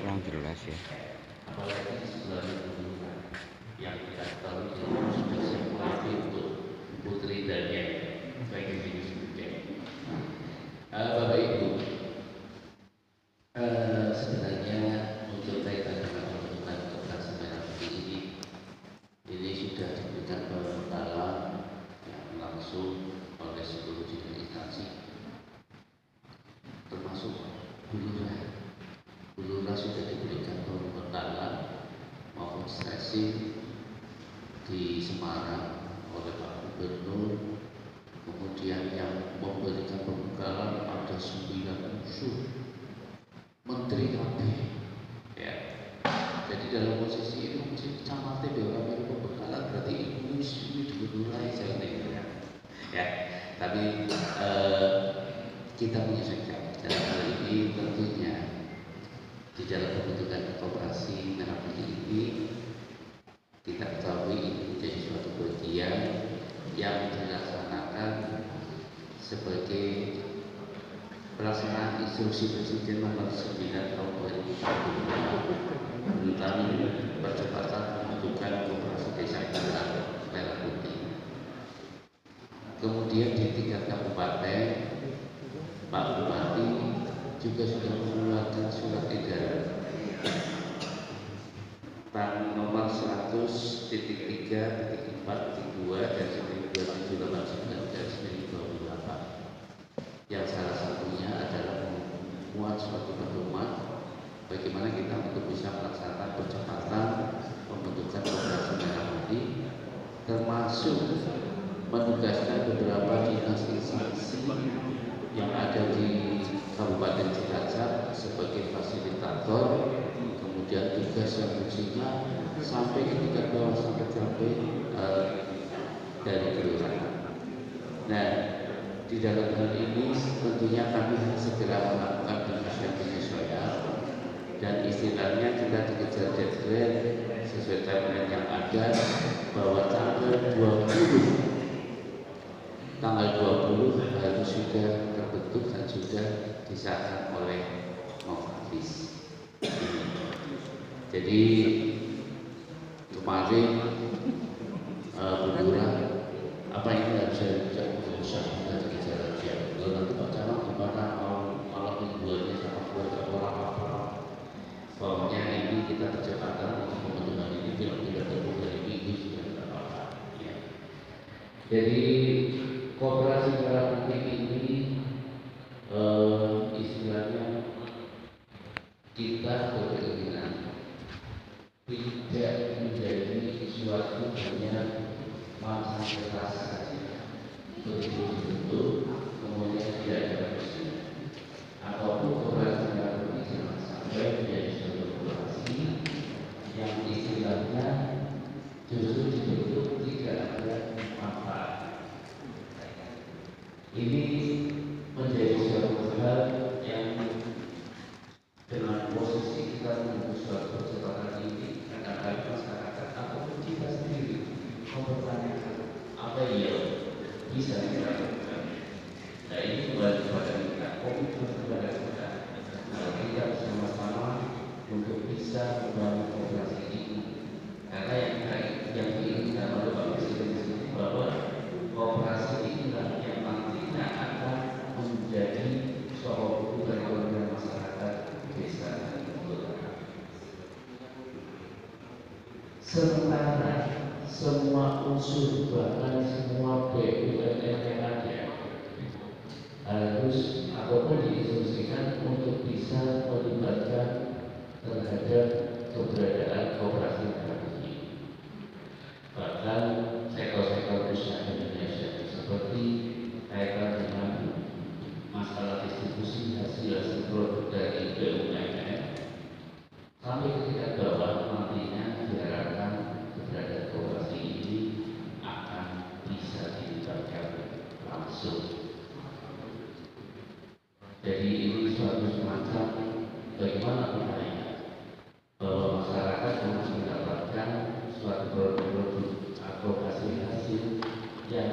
kurang jelas ya. Apalagi di sebelah yang kita tahu sudah siap mati untuk putri dan yang bagi diri sendiri. Bapak Ibu, sebenarnya untuk kaitan dengan pembentukan Koperasi Merah Putih ini sudah diberikan pembekalan yang langsung oleh seluruh jenjang instansi, termasuk Bulura sudah diberikan pembekalan maupun stressing di Semarang oleh Pak Gubernur. Kemudian yang memberikan pembekalan ada 9 unsur Menteri KB, ya. Jadi dalam posisi itu mesti camate BUMN pembekalan berarti ini dimulai jalan ini, ya. Tapi kita menyesuaikan dalam hal ini tentunya di dalam pembentukan Koperasi Merah Putih ini kita ketahui ini menjadi suatu bagian yang dilaksanakan sebagai pelaksanaan instruksi Presiden nomor 9 tahun 2020 tentang percepatan pembentukan Koperasi Desa Merah Putih. Kemudian di tingkat kabupaten, Pak Bupati juga sudah mengeluarkan surat edaran nomor 100.3.4.2 dan 2789/2028 yang salah satunya adalah memuat suatu pedoman bagaimana kita untuk bisa melaksanakan percepatan pembentukan Koperasi Merah Putih, termasuk menugaskan beberapa dinas instansi yang ada di Kabupaten Cilacap sebagai fasilitator, kemudian tugas yang fungsinya sampai ke tingkat bawah sampai dari kelurahan. Nah, di dalam hal ini tentunya kami harus segera melakukan penyesuaian dan istilahnya kita dikejar deadline sesuai timeline yang ada bahwa tanggal 20 harus sudah terbentuk dan sudah disahkan oleh Muftis. Jadi kemarin Bulura apa ini harus saya usah dari jalan siap. Kalau nanti Pak Camat gimana kalau mingguannya sama keluarga orang apa? Pokoknya ini kita percepatan untuk pembentukan ini tidak terlalu dari minggu sudah tidak apa-apa. Ya. Jadi Koperasi Merah Putih ini istilahnya kita berkeinginan tidak menjadi suatu hanya fasilitas saja bentuk kemudian tidak ada presiden ataupun Koperasi Merah Putih jangan sampai menjadi suatu koperasi yang istilahnya justru dibentuk tidak ada manfaat. Ini menjadi suatu hal yang dengan posisi kita menuju suatu percepatan ini kadang-kadang masyarakat ataupun kita sendiri mempertanyakan apa yang bisa dilakukan. Nah ini kembali kepada kita, komitmen kepada kita. Kalau kita bersama-sama untuk bisa membangun koperasi ini, karena yang diinginkan oleh Pak Presiden sendiri bahwa koperasi inilah yang nantinya akan menjadi suatu perekonomian masyarakat desa dan kelurahan. Sementara semua unsur bahkan semua BUMN yang ada harus ataupun diinstruksikan untuk bisa melibatkan terhadap keberadaan Koperasi Merah Putih. Bahkan sektor-sektor usaha Indonesia seperti kaitan dengan masalah distribusi hasil produk dari BUMN sampai ke tingkat bawah nantinya diharapkan keberadaan koperasi ini akan bisa dilibatkan langsung. Jadi ini suatu semacam bagaimana upaya bahwa masyarakat harus mendapatkan suatu produk-produk atau hasil-hasil yang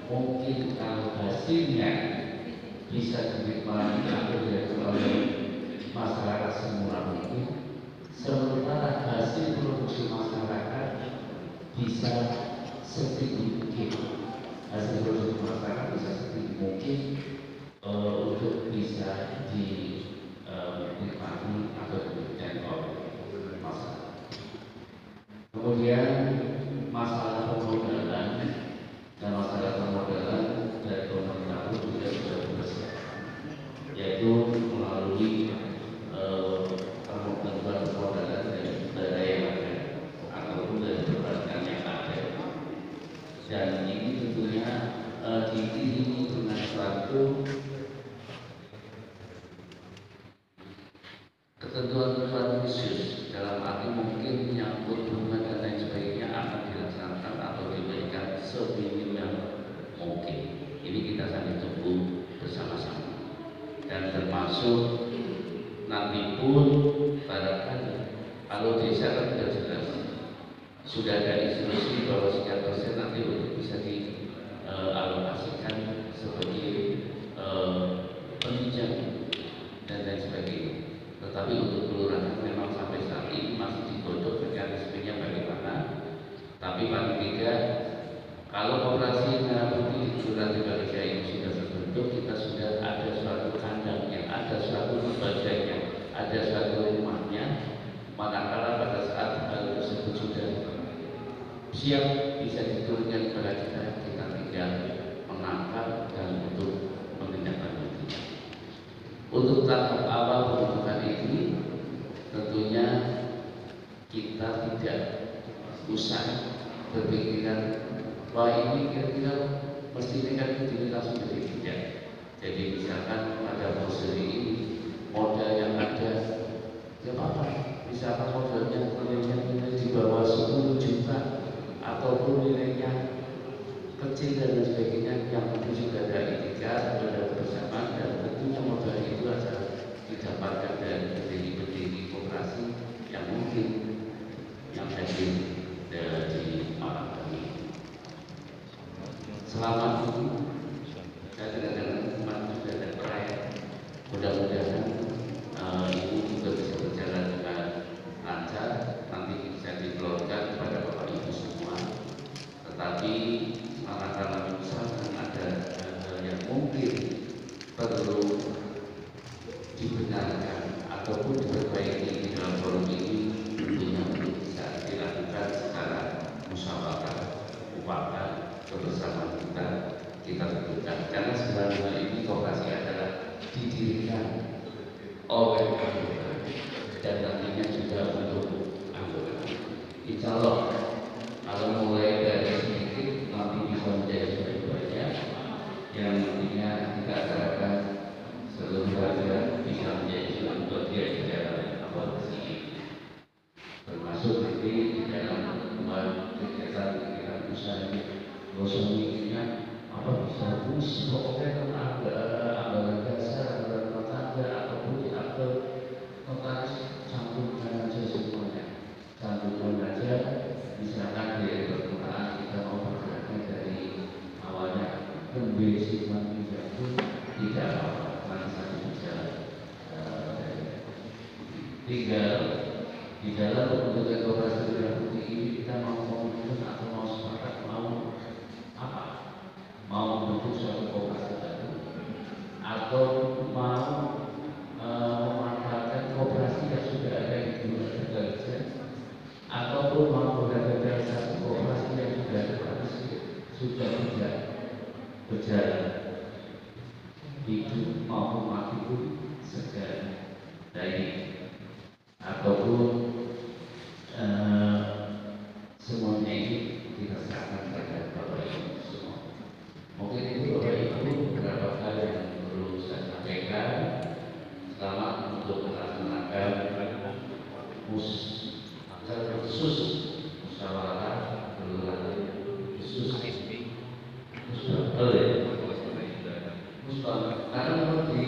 mungkin kalau hasilnya bisa dinikmati oleh bisa setinggi mungkin hasil produksi masyarakat bisa setinggi mungkin untuk bisa dinikmati atau diberikan oleh masyarakat. Kemudian masalah pemodalan dan masalah pemodalan dari pemerintah pun juga sudah dipersiapkan, yaitu melalui permodalan dari dana yang ada ataupun dari perbankan yang ada, dan ini tentunya diiringi dengan suatu ketentuan-ketentuan khusus, dalam arti mungkin menyangkut bunga dan lain sebagainya akan dilaksanakan atau diberikan seminim yang mungkin. Ini kita sambil tunggu bersama-sama, dan termasuk nanti pun barangkali kalau desa kan sudah jelas, sudah ada instruksi bahwa sekian persen nanti bisa dialokasikan sebagai penunjang dan lain sebagainya. Tetapi untuk kelurahan memang sampai saat ini masih digodok mekanismenya bagaimana. Tapi paling tidak kalau operasi merah putih di Kelurahan Jaya ini sudah terbentuk, kita sudah ada suatu kandangnya, ada suatu lembaganya, ada suatu rumahnya. Manakala pada saat hal tersebut sudah siap bisa diturunkan kepada kita tinggal menangkap dan untuk menindaklanjuti. Untuk tahap awal pembentukan ini tentunya kita tidak usah berpikiran bahwa ini kira-kira mesti kan ini langsung jadi tidak. Jadi misalkan pada prosedur ini modal yang ada, ya apa? Misalkan modalnya nilai di bawah 10 juta ataupun nilainya kecil dan lain sebagainya, yang penting sudah ada etikat, ada kebersamaan, dan tentunya modal itu adalah didapatkan dari pendiri-pendiri koperasi yang mungkin yang hadir dari malam kami. Selama ini saya dengar kemarin sudah ada proyek, mudah-mudahan ini juga bisa berjalan dengan lancar, nanti bisa dikeluarkan kepada Bapak Ibu semua. Tetapi manakala misalkan ada hal yang mungkin perlu dibenarkan ataupun diperbaiki di dalam forum ini, tentunya bisa dilakukan secara musyawarah mufakat kebersamaan kita tentukan. Karena sebenarnya ini koperasi adalah didirikan oleh anggota dan nantinya juga untuk anggota. Insya Allah kalau mulai dari sedikit nanti bisa menjadi lebih banyak, yang nantinya kita harapkan seluruh warga bisa menjadi suatu bagian di dalam koperasi ini, termasuk nanti di dalam pertemuan kegiatan usaha ini. Gosok mikirnya apa bisa fungsi pokoknya kan ada anggaran dasar, anggaran rumah tangga ataupun di akte notaris, cantumkan aja semuanya, cantumkan aja. Misalkan di permukaan kita mau bergeraknya dari awalnya pembesikan itu tidak apa-apa, nanti saja bisa tinggal di dalam pembentukan koperasi merah putih ini kita mau komitmen atau mau sepakat mau apa? Mau membentuk suatu koperasi baru atau mau memanfaatkan koperasi yang sudah ada di dunia kerja, ataupun mau berada dalam satu koperasi yang sudah ada tapi sudah tidak berjalan, hidup maupun mati pun segala dari ataupun semuanya ini kita serahkan kepada Bapak Ibu semua. Mungkin itu Bapak Ibu beberapa hal yang perlu saya sampaikan. Selamat untuk melaksanakan khusus musyawarah kelurahan khusus karena memang di